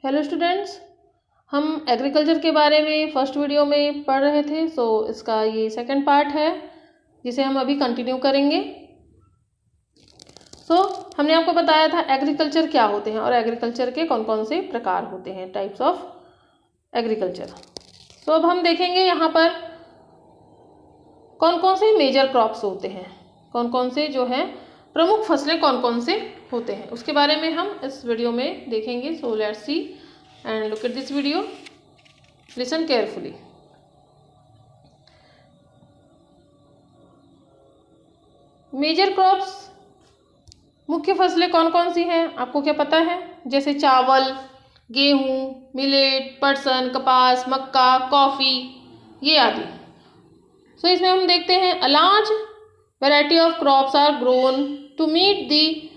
Hello students, हम agriculture के बारे में फर्स्ट वीडियो में पढ़ रहे थे। सो इसका ये सेकंड पार्ट है जिसे हम अभी कंटिन्यू करेंगे। हमने आपको बताया था एग्रीकल्चर क्या होते हैं और एग्रीकल्चर के कौन कौन से प्रकार होते हैं, टाइप्स ऑफ एग्रीकल्चर। अब हम देखेंगे यहाँ पर कौन कौन से मेजर क्रॉप्स होते हैं, कौन कौन से जो है प्रमुख फसलें कौन कौन से होते हैं, उसके बारे में हम इस वीडियो में देखेंगे। So let's see and look at this video, listen carefully. Major crops, मुख्य फसलें कौन कौन सी हैं आपको क्या पता है? जैसे चावल, गेहूं, मिलेट, पटसन, कपास, मक्का, कॉफ़ी, ये आदि। इसमें हम देखते हैं a large variety of crops are grown to meet the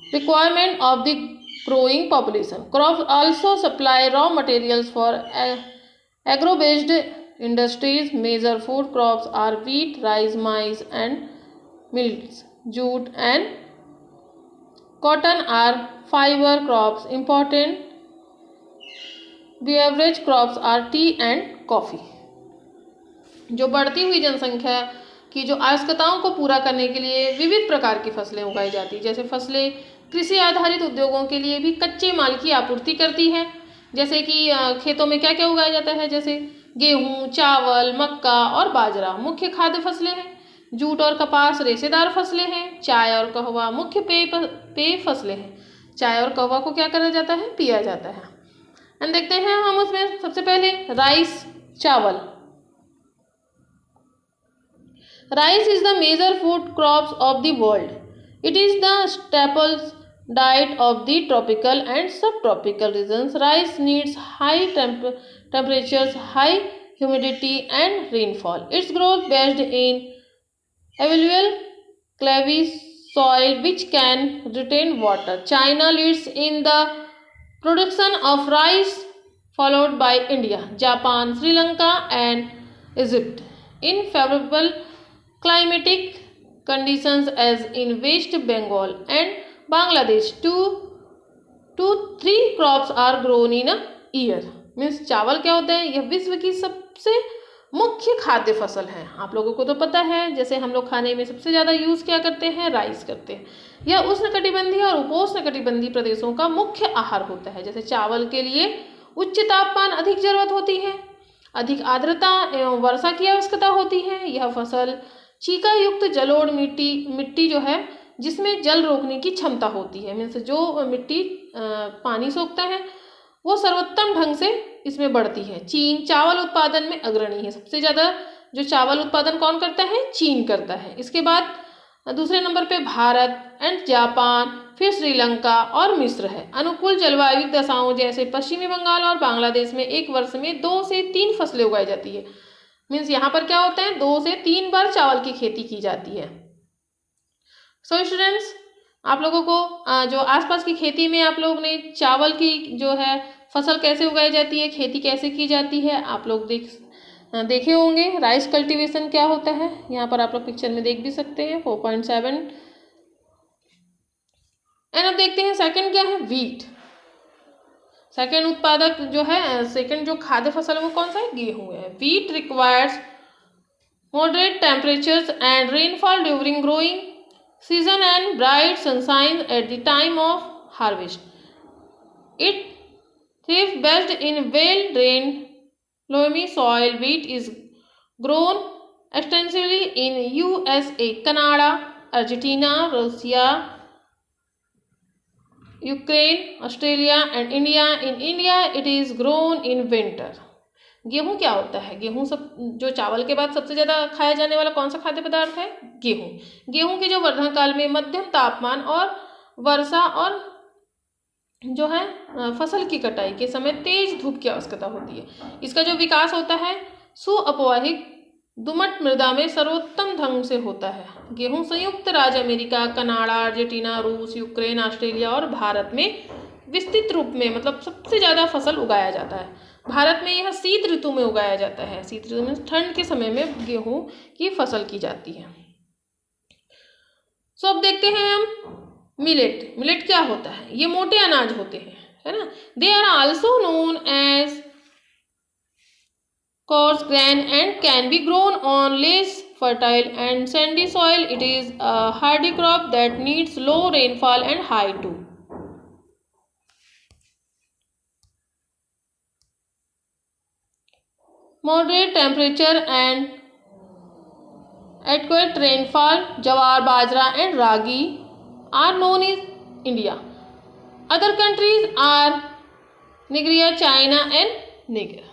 requirement of the growing population. Crops also supply raw materials for agro-based industries. Major food crops are wheat, rice, maize and millets. Jute and cotton are fiber crops. Important beverage crops are tea and coffee. जो बढ़ती हुई जनसंख्या की जो आवश्यकताओं को पूरा करने के लिए विविध प्रकार की फसलें उगाई जाती है। जैसे फसलें कृषि आधारित उद्योगों के लिए भी कच्चे माल की आपूर्ति करती है। जैसे कि खेतों में क्या क्या उगाया जाता है, जैसे गेहूं, चावल, मक्का और बाजरा मुख्य खाद्य फसलें हैं। जूट और कपास रेशेदार फसलें हैं। चाय और कहवा मुख्य पेय फसलें हैं। चाय और कहवा को क्या करा जाता है, पिया जाता है। एंड देखते हैं हम उसमें सबसे पहले राइस, चावल। Rice is the major food crops of the world. It is the staple diet of the tropical and subtropical regions. Rice needs high temperatures, high humidity and rainfall. Its growth based in alluvial clavy soil which can retain water. China leads in the production of rice, followed by India, Japan, Sri Lanka and Egypt. In favorable climatic conditions as in West Bengal and Bangladesh, 2-3 crops are grown in a year. Means चावल क्या होता है, यह विश्व की सबसे मुख्य खाद्य फसल है। आप लोगों को तो पता है, जैसे हम लोग खाने में सबसे ज़्यादा यूज़ क्या करते हैं, राइस करते हैं। यह उष्णकटिबंधीय और उपोष्णकटिबंधीय प्रदेशों का मुख्य आहार होता है। जैसे चावल के लिए उच्च तापमान अधिक जरूरत होती है, अधिक आर्द्रता एवं वर्षा की आवश्यकता होती है। यह फसल चीका युक्त जलोढ़ मिट्टी जो है जिसमें जल रोकने की क्षमता होती है, मीन्स जो मिट्टी पानी सोखता है वो सर्वोत्तम ढंग से इसमें बढ़ती है। चीन चावल उत्पादन में अग्रणी है। सबसे ज़्यादा जो चावल उत्पादन कौन करता है, चीन करता है। इसके बाद दूसरे नंबर पे भारत एंड जापान, फिर श्रीलंका और मिस्र है। अनुकूल जलवायु दशाओं जैसे पश्चिमी बंगाल और बांग्लादेश में एक वर्ष में 2 से 3 फसलें उगाई जाती है। मीन्स यहाँ पर क्या होता है, 2 से 3 बार चावल की खेती की जाती है। स्टूडेंट्स, आप लोगों को जो आसपास की खेती में आप लोग ने चावल की जो है फसल कैसे उगाई जाती है, खेती कैसे की जाती है, आप लोग देखे होंगे। राइस कल्टीवेशन क्या होता है, यहाँ पर आप लोग पिक्चर में देख भी सकते हैं 4.7। एंड अब देखते हैं सेकंड क्या है, वीट। सेकेंड उत्पादक जो है, सेकेंड जो खाद्य फसल है वो कौन सा है, गेहूं है। Wheat requires moderate temperatures and rainfall during growing season and bright sunshine at the time of harvest. It thrives best in well-drained loamy soil. Wheat is grown extensively in USA, Canada, Argentina, Russia, Ukraine, Australia and India. In India, it is grown in winter. गेहूं क्या होता है, गेहूं सब जो चावल के बाद सबसे ज़्यादा खाया जाने वाला कौन सा खाद्य पदार्थ है, गेहूं। गेहूं के जो वर्धन काल में मध्यम तापमान और वर्षा और जो है फसल की कटाई के समय तेज धूप की आवश्यकता होती है। इसका जो विकास होता है सुअपवाहिक दुमट मृदा में सर्वोत्तम ढंग से होता है। गेहूं संयुक्त राज्य अमेरिका, कनाडा, अर्जेंटीना, रूस, यूक्रेन, ऑस्ट्रेलिया और भारत में विस्तृत रूप में मतलब सबसे ज़्यादा फसल उगाया जाता है। भारत में यह शीत ऋतु में उगाया जाता है। शीत ऋतु में ठंड के समय में गेहूं की फसल की जाती है। अब देखते हैं हम मिलेट। मिलेट क्या होता है, ये मोटे अनाज होते हैं, है ना। They are also known as coarse grain and can be grown on less fertile and sandy soil. It is a hardy crop that needs low rainfall and high too. Moderate temperature and adequate rainfall, jawar, bajra and ragi are known in India. Other countries are Nigeria, China and Niger.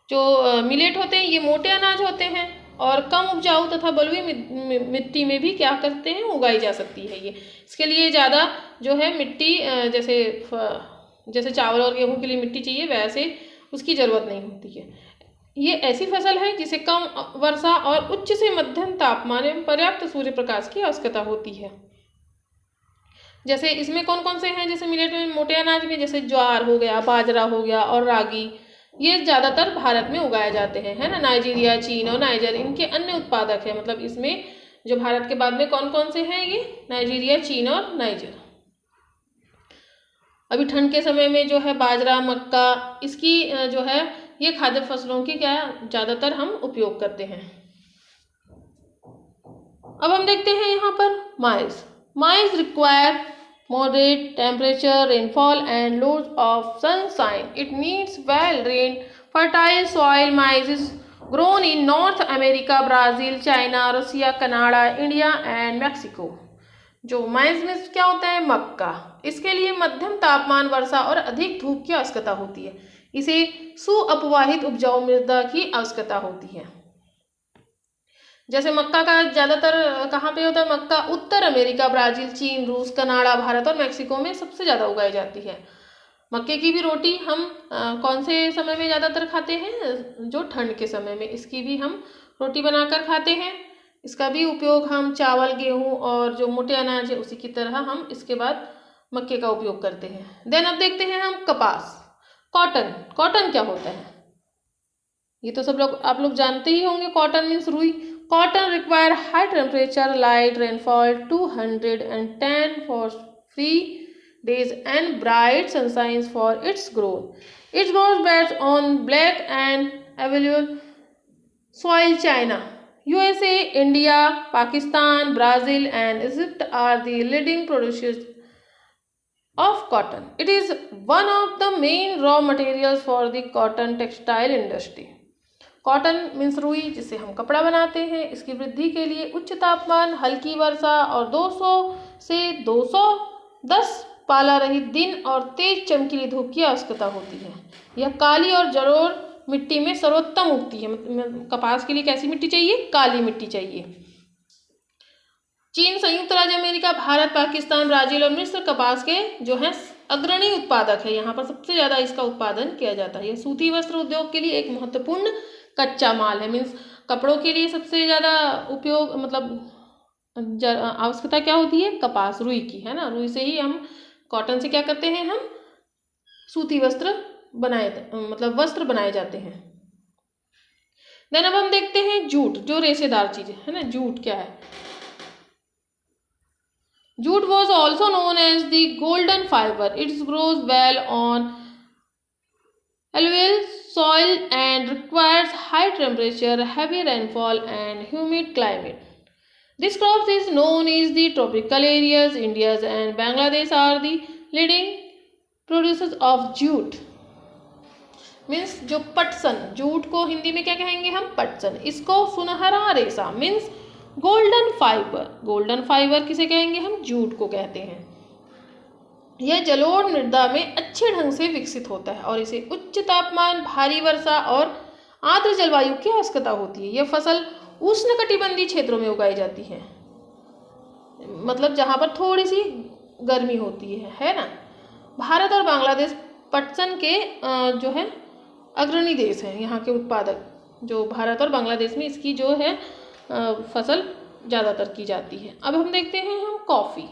जो millet होते हैं ये मोटे अनाज होते हैं और कम उपजाऊ तथा बलुई मिट्टी में भी क्या करते हैं, उगाई जा सकती है ये। इसके लिए ज़्यादा जो है मिट्टी जैसे चावल और गेहूं के लिए मिट्टी चाहिए वैसे उसकी ज़रूरत नहीं होती है। ये ऐसी फसल है जिसे कम वर्षा और उच्च से मध्यम तापमान एवं पर्याप्त सूर्य प्रकाश की आवश्यकता होती है। जैसे इसमें कौन कौन से हैं, जैसे मिलेट में मोटे अनाज में जैसे ज्वार हो गया, बाजरा हो गया और रागी, ये ज़्यादातर भारत में उगाए जाते हैं, है ना। नाइजीरिया, चीन और नाइजर इनके अन्य उत्पादक हैं। मतलब इसमें जो भारत के बाद में कौन कौन से हैं, ये नाइजीरिया, चीन और नाइजर। अभी ठंड के समय में जो है बाजरा, मक्का, इसकी जो है ये खाद्य फसलों की क्या ज़्यादातर हम उपयोग करते हैं। अब हम देखते हैं यहाँ पर mine's. Mine's require moderate temperature, rainfall and loads of sunshine. It needs well-drained, fertile soil. Maize is grown in North America, Brazil, China, Russia, Canada, India and Mexico. जो माइज में क्या होता है, मक्का, इसके लिए मध्यम तापमान, वर्षा और अधिक धूप की आवश्यकता होती है। इसे सुअपवाहित उपजाऊ मृदा की आवश्यकता होती है। जैसे मक्का का ज़्यादातर कहाँ पे होता है, मक्का उत्तर अमेरिका, ब्राज़ील, चीन, रूस, कनाडा, भारत और मैक्सिको में सबसे ज़्यादा उगाई जाती है। मक्के की भी रोटी हम कौन से समय में ज़्यादातर खाते हैं, जो ठंड के समय में इसकी भी हम रोटी बनाकर खाते हैं। इसका भी उपयोग हम चावल, गेहूँ और जो मोटे अनाज है उसी की तरह हम इसके बाद मक्के का उपयोग करते हैं। देन अब देखते हैं हम कपास, कॉटन। कॉटन क्या होता है, ये तो सब लोग आप लोग जानते ही होंगे। कॉटन मीन्स रुई। Cotton require high temperature, light rainfall, 210 for 3 days and bright sunshine for its growth. It grows best on black and alluvial soil. China, USA, India, Pakistan, Brazil and Egypt are the leading producers of cotton. It is one of the main raw materials for the cotton textile industry. Cotton means रुई, जिससे हम कपड़ा बनाते हैं। इसकी वृद्धि के लिए उच्च तापमान, हल्की वर्षा और 200 से 210 पाला रहित दिन और तेज चमकीली धूप की आवश्यकता होती है। यह काली और जलोढ़ मिट्टी में सर्वोत्तम उगती है। कपास के लिए कैसी मिट्टी चाहिए, काली मिट्टी चाहिए। चीन, संयुक्त राज्य अमेरिका, भारत, पाकिस्तान, ब्राजील और मिस्र कपास के जो है अग्रणी उत्पादक है। यहाँ पर सबसे ज़्यादा इसका उत्पादन किया जाता है। यह सूती वस्त्र उद्योग के लिए एक महत्वपूर्ण कच्चा माल है। मीन्स कपड़ों के लिए सबसे ज़्यादा उपयोग मतलब आवश्यकता क्या होती है, कपास, रुई की, है ना। रुई से ही हम कॉटन से क्या करते हैं, हम सूती वस्त्र मतलब वस्त्र बनाए जाते हैं। देन अब हम देखते हैं जूट, जो रेशेदार चीज है ना। जूट क्या है, jute was also known as the golden fibre. It grows well on alluvial soil and requires high temperature, heavy rainfall and humid climate. This crop is known as the tropical areas. India and Bangladesh are the leading producers of jute. Means जो पटसन, jute को हिंदी में क्या कहेंगे हम, पटसन। इसको सुनहरा रेशा means golden fibre. Golden fibre किसे कहेंगे हम, जूट को कहते हैं। यह जलोढ़ मृदा में अच्छे ढंग से विकसित होता है और इसे उच्च तापमान, भारी वर्षा और आर्द्र जलवायु की आवश्यकता होती है। यह फसल उष्णकटिबंधीय क्षेत्रों में उगाई जाती है, मतलब जहाँ पर थोड़ी सी गर्मी होती है ना। भारत और बांग्लादेश पटसन के जो है अग्रणी देश हैं। यहाँ के उत्पादक जो भारत और बांग्लादेश में इसकी जो है फसल ज़्यादातर की जाती है। अब हम देखते हैं हम कॉफ़ी।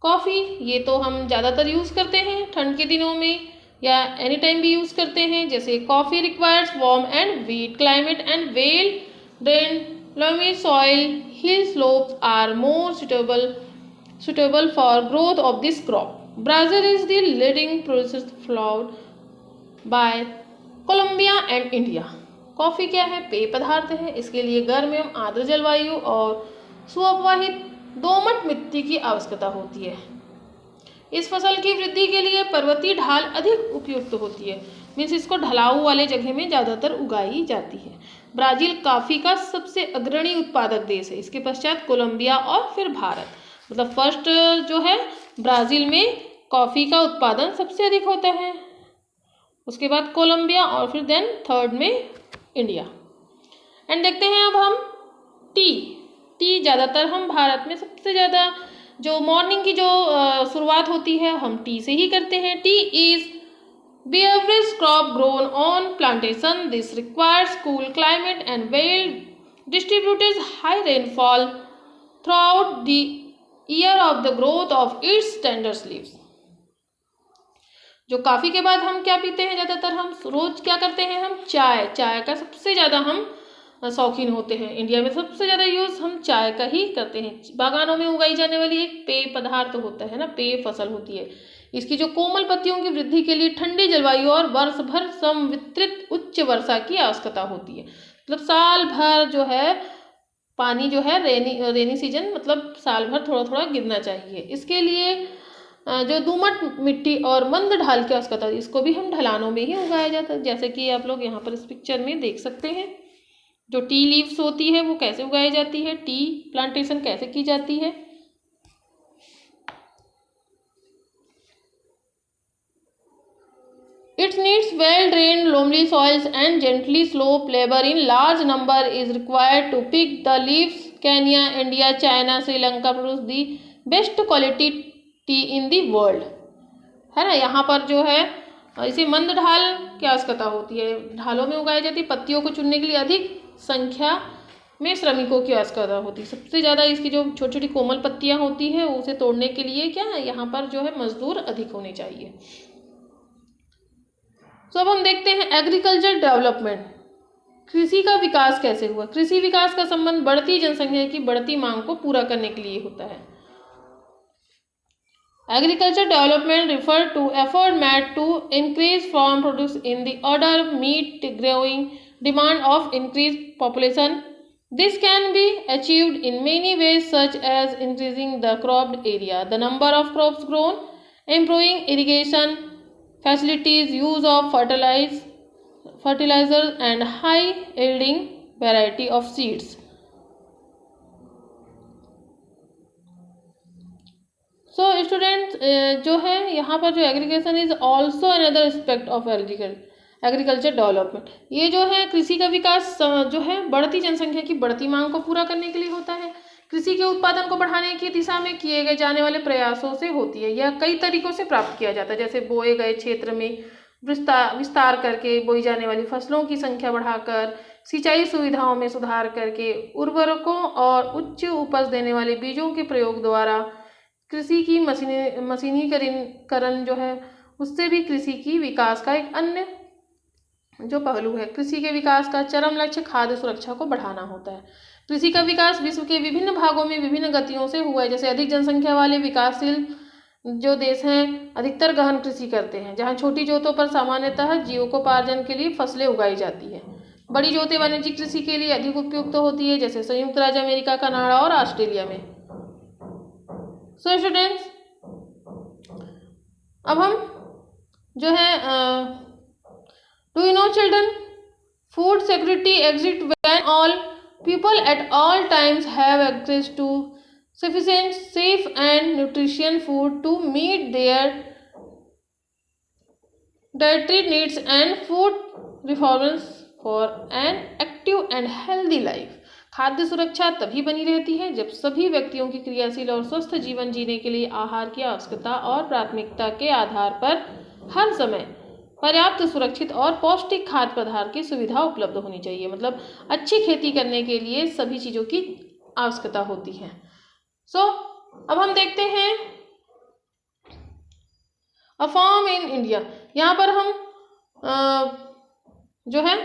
कॉफ़ी ये तो हम ज़्यादातर यूज़ करते हैं ठंड के दिनों में या एनी टाइम भी यूज़ करते हैं। जैसे coffee requires warm and wheat climate and well drained loamy soil. Hill slopes are more suitable for growth of this crop. Brazil is the leading producer followed by Colombia and India. Coffee क्या है? पेय पदार्थ है। इसके लिए गर्म एवं आर्द्र जलवायु और सुअपवाहित दोमट मिट्टी की आवश्यकता होती है। इस फसल की वृद्धि के लिए पर्वतीय ढाल अधिक उपयुक्त होती है, मीन्स इसको ढलाऊ वाले जगह में ज़्यादातर उगाई जाती है। ब्राज़ील कॉफ़ी का सबसे अग्रणी उत्पादक देश है, इसके पश्चात कोलंबिया और फिर भारत। मतलब फर्स्ट जो है ब्राज़ील में कॉफ़ी का उत्पादन सबसे अधिक होता है, उसके बाद कोलंबिया और फिर देन थर्ड में इंडिया। एंड देखते हैं अब हम टी ज़्यादातर हम भारत में सबसे ज़्यादा जो मॉर्निंग की जो शुरुआत होती है हम टी से ही करते हैं। T is beverage crop grown on plantation. This requires cool climate and well distributed high rainfall throughout the year of the growth of its tender leaves. जो कॉफ़ी के बाद हम क्या पीते हैं? ज़्यादातर हम रोज़ क्या करते हैं? हम चाय का सबसे ज़्यादा हम शौकीन होते हैं। इंडिया में सबसे ज़्यादा यूज़ हम चाय का ही करते हैं। बागानों में उगाई जाने वाली एक पेय पदार्थ होता है ना, पेय फसल होती है। इसकी जो कोमल पत्तियों की वृद्धि के लिए ठंडी जलवायु और वर्ष भर संवितरित उच्च वर्षा की आवश्यकता होती है। मतलब साल भर जो है पानी जो है रेनी सीजन मतलब साल भर थोड़ा थोड़ा गिरना चाहिए। इसके लिए जो दोमट मिट्टी और मंद ढाल की आवश्यकता है, इसको भी हम ढलानों में ही उगाया जाता है। जैसे कि आप लोग यहाँ पर इस पिक्चर में देख सकते हैं, जो टी लीव्स होती है वो कैसे उगाई जाती है, टी प्लांटेशन कैसे की जाती है। It needs well-drained loamy soils and gently slope labor in large number is required to pick the leaves. Kenya, India, China, Sri Lanka produce the best quality tea in the world. है ना, यहाँ पर जो है इसे मंद ढाल की आवश्यकता होती है, ढालों में उगाई जाती है। पत्तियों को चुनने के लिए अधिक संख्या में श्रमिकों की आवश्यकता होती है। सबसे ज़्यादा इसकी जो छोटी छोटी कोमल पत्तियाँ होती है उसे तोड़ने के लिए क्या है, यहाँ पर जो है मजदूर अधिक होने चाहिए। अब हम देखते हैं एग्रीकल्चर डेवलपमेंट, कृषि का विकास कैसे हुआ। कृषि विकास का संबंध बढ़ती जनसंख्या की बढ़ती मांग को पूरा करने के लिए होता है। Agriculture development refer to effort made to increase farm produce in the order meet growing demand of increase population. This can be achieved in many ways such as increasing the cropped area, the number of crops grown, improving irrigation facilities, use of fertilizer and high yielding variety of seeds. So students जो है यहाँ पर जो agriculture is also another aspect of agriculture development. ये जो है कृषि का विकास जो है बढ़ती जनसंख्या की बढ़ती मांग को पूरा करने के लिए होता है। कृषि के उत्पादन को बढ़ाने की दिशा में किए गए जाने वाले प्रयासों से होती है। यह कई तरीकों से प्राप्त किया जाता है, जैसे बोए गए क्षेत्र में विस्तार करके, बोई जाने वाली फसलों की संख्या बढ़ाकर, सिंचाई सुविधाओं में सुधार करके, उर्वरकों और उच्च उपज देने वाले बीजों के प्रयोग द्वारा, कृषि की मशीनीकरण जो है उससे भी कृषि की विकास का एक अन्य जो पहलू है। कृषि के विकास का चरम लक्ष्य खाद्य सुरक्षा को बढ़ाना होता है। कृषि का विकास विश्व के विभिन्न भागों में विभिन्न गतियों से हुआ है। जैसे अधिक जनसंख्या वाले विकासशील जो देश हैं अधिकतर गहन कृषि करते हैं, जहाँ छोटी जोतों पर सामान्यतः जीविकोपार्जन के लिए फसलें उगाई जाती है। बड़ी जोतें वाणिज्यिक कृषि के लिए अधिक उपयुक्त होती है, जैसे संयुक्त राज्य अमेरिका, कनाडा और ऑस्ट्रेलिया में। सो स्टूडेंट्स, अब हम जो है do you know children, food security exist when all people at all times have access to sufficient, safe and nutritious food to meet their dietary needs and food requirements for an active and healthy life. खाद्य सुरक्षा तभी बनी रहती है जब सभी व्यक्तियों की क्रियाशील और स्वस्थ जीवन जीने के लिए आहार की आवश्यकता और प्राथमिकता के आधार पर हर समय पर्याप्त, सुरक्षित और पौष्टिक खाद्य पदार्थ की सुविधा उपलब्ध होनी चाहिए। मतलब अच्छी खेती करने के लिए सभी चीज़ों की आवश्यकता होती है। अब हम देखते हैं अ फार्म इन इंडिया। यहाँ पर हम जो है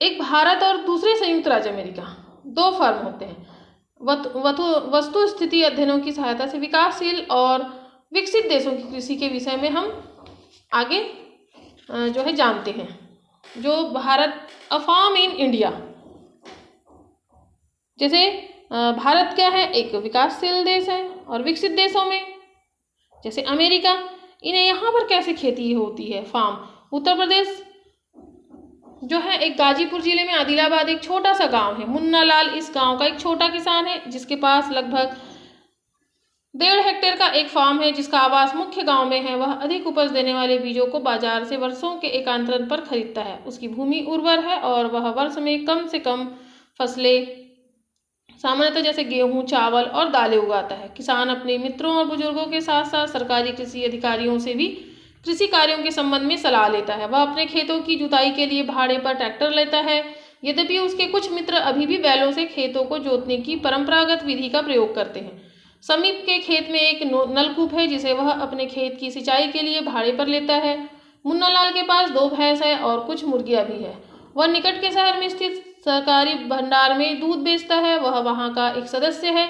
एक भारत और दूसरे संयुक्त राज्य अमेरिका, दो फर्म होते हैं। वस्तु स्थिति अध्ययनों की सहायता से विकासशील और विकसित देशों की कृषि के विषय में हम आगे जो है जानते हैं। जो Bharat, a farm in India, जैसे भारत क्या है, एक विकासशील देश है। और विकसित देशों में जैसे अमेरिका, इन्हें यहाँ पर कैसे खेती होती है, फार्म। उत्तर प्रदेश जो है, एक गाजीपुर जिले में आदिलाबाद एक छोटा सा गांव है, मुन्ना लाल इस गांव का एक छोटा किसान है, जिसके पास लगभग 1.5 हेक्टेयर का एक फार्म है, जिसका आवास मुख्य गांव में है। वह अधिक उपज देने वाले बीजों को बाजार से वर्षों के एकांतरण पर खरीदता है। उसकी भूमि उर्वर है और वह वर्ष में कम से कम फसलें, सामान्यतः जैसे गेहूं, चावल और दालें उगाता है। किसान अपने मित्रों और बुजुर्गों के साथ साथ सरकारी कृषि अधिकारियों से भी कृषि कार्यों के संबंध में सलाह लेता है। वह अपने खेतों की जुताई के लिए भाड़े पर ट्रैक्टर लेता है। यद्यपि उसके कुछ मित्र अभी भी बैलों से खेतों को जोतने की परंपरागत विधि का प्रयोग करते हैं। समीप के खेत में एक नलकूप है, जिसे वह अपने खेत की सिंचाई के लिए भाड़े पर लेता है। मुन्नालाल के पास 2 भैंस है और कुछ मुर्गियां भी है। वह निकट के शहर में स्थित सहकारी भंडार में दूध बेचता है। वह वहां का एक सदस्य है।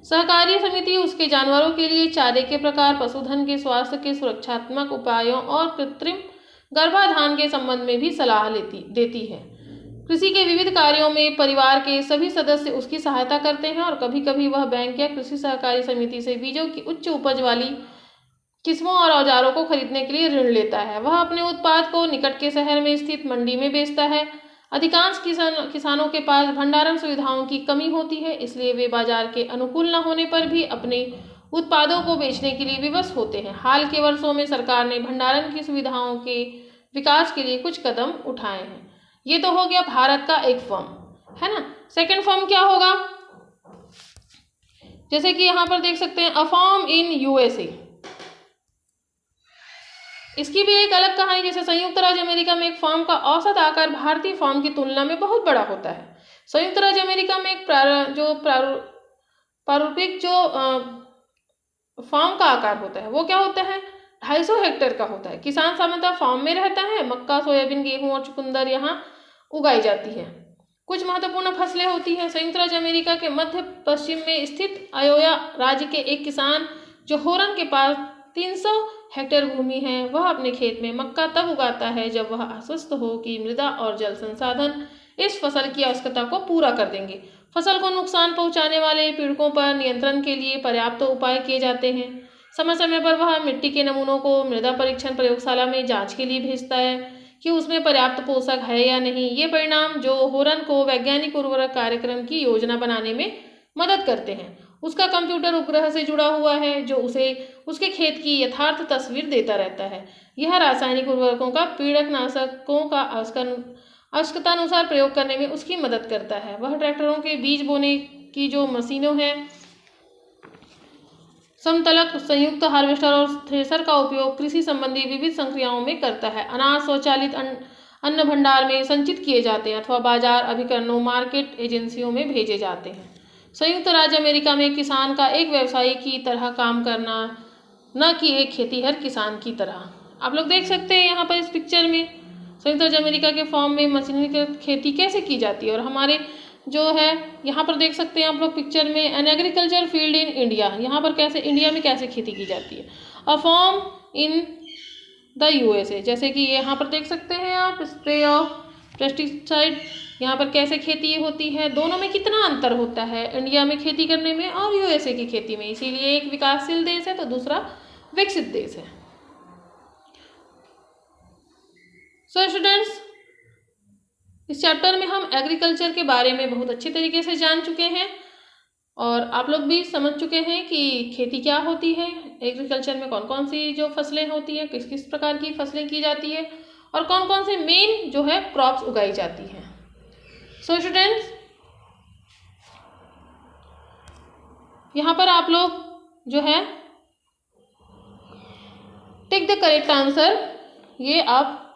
सहकारी समिति उसके जानवरों के लिए चारे के प्रकार, पशुधन के स्वास्थ्य के सुरक्षात्मक उपायों और कृत्रिम गर्भाधान के संबंध में भी सलाह देती है। कृषि के विविध कार्यों में परिवार के सभी सदस्य उसकी सहायता करते हैं और कभी कभी वह बैंक या कृषि सहकारी समिति से बीजों की उच्च उपज वाली किस्मों और औजारों को खरीदने के लिए ऋण लेता है। वह अपने उत्पाद को निकट के शहर में स्थित मंडी में बेचता है। अधिकांश किसानों के पास भंडारण सुविधाओं की कमी होती है, इसलिए वे बाजार के अनुकूल न होने पर भी अपने उत्पादों को बेचने के लिए विवश होते हैं। हाल के वर्षों में सरकार ने भंडारण की सुविधाओं के विकास के लिए कुछ कदम उठाए हैं। ये तो हो गया भारत का एक फर्म, है ना। सेकंड फर्म क्या होगा, जैसे कि यहाँ पर देख सकते हैं, अ फर्म इन यूएसए। इसकी भी एक अलग कहानी। जैसे संयुक्त राज्य अमेरिका में एक फर्म का औसत आकार भारतीय फर्म की तुलना में बहुत बड़ा होता है। संयुक्त राज्य अमेरिका में एक प्रारूपिक जो फर्म का आकार होता है वो क्या होता है, 250 हेक्टेयर का होता है। किसान सामान्यतः फार्म में रहता है। मक्का, सोयाबीन, गेहूं और चुकंदर यहाँ उगाई जाती है। कुछ महत्वपूर्ण फसलें होती हैं। संयुक्त राज्य अमेरिका के मध्य पश्चिम में स्थित आयोवा राज्य के एक किसान जो होरन के पास 300 हेक्टेयर भूमि है, वह अपने खेत में मक्का तब उगाता है जब वह आश्वस्त हो कि मृदा और जल संसाधन इस फसल की आवश्यकता को पूरा कर देंगे। फसल को नुकसान पहुंचाने वाले पीड़कों पर नियंत्रण के लिए पर्याप्त उपाय किए जाते हैं। समय समय पर वह मिट्टी के नमूनों को मृदा परीक्षण प्रयोगशाला में जांच के लिए भेजता है कि उसमें पर्याप्त पोषक है या नहीं। ये परिणाम जो होरन को वैज्ञानिक उर्वरक कार्यक्रम की योजना बनाने में मदद करते हैं। उसका कंप्यूटर उपग्रह से जुड़ा हुआ है जो उसे उसके खेत की यथार्थ तस्वीर देता रहता है। यह रासायनिक उर्वरकों का पीड़कनाशकों का आवश्यकतानुसार प्रयोग करने में उसकी मदद करता है। वह ट्रैक्टरों के बीज बोने की जो मशीनों हैं, समतलक, संयुक्त हार्वेस्टर और थ्रेसर का उपयोग कृषि संबंधी विविध संक्रियाओं में करता है। अनाज स्वचालित अन्न भंडार में संचित किए जाते हैं अथवा बाजार अभिकरणों, मार्केट एजेंसियों में भेजे जाते हैं। संयुक्त राज्य अमेरिका में किसान का एक व्यवसायी की तरह काम करना, न कि एक खेतीहर किसान की तरह। आप लोग देख सकते हैं यहाँ पर इस पिक्चर में संयुक्त राज्य अमेरिका के फॉर्म में मशीनीकृत खेती कैसे की जाती है। और हमारे जो है यहाँ पर देख सकते हैं आप लोग पिक्चर में, an agriculture field in India, यहाँ पर कैसे इंडिया में कैसे खेती की जाती है। A form in the USA, जैसे कि यहाँ पर देख सकते हैं आप, स्प्रे ऑफ पेस्टिसाइड, यहाँ पर कैसे खेती होती है। दोनों में कितना अंतर होता है इंडिया में खेती करने में और यूएसए की खेती में। इसीलिए एक विकासशील देश है तो दूसरा विकसित देश है। सो स्टूडेंट्स, इस चैप्टर में हम एग्रीकल्चर के बारे में बहुत अच्छे तरीके से जान चुके हैं और आप लोग भी समझ चुके हैं कि खेती क्या होती है, एग्रीकल्चर में कौन कौन सी जो फसलें होती हैं, किस किस प्रकार की फसलें की जाती है और कौन कौन से मेन जो है क्रॉप्स उगाई जाती हैं। सो स्टूडेंट्स, यहाँ पर आप लोग जो है टिक द करेक्ट आंसर, ये आप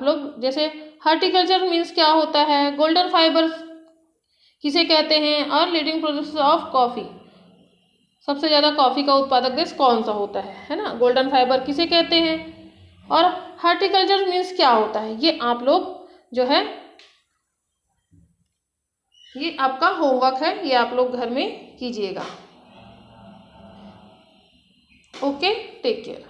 लोग जैसे हॉर्टिकल्चर मीन्स क्या होता है, गोल्डन फाइबर किसे कहते हैं और लीडिंग प्रोड्यूसर ऑफ कॉफ़ी, सबसे ज़्यादा कॉफ़ी का उत्पादक देश कौन सा होता है ना। गोल्डन फाइबर किसे कहते हैं और हॉर्टिकल्चर मीन्स क्या होता है, ये आप लोग जो है ये आपका होमवर्क है, ये आप लोग घर में कीजिएगा। Okay, take care.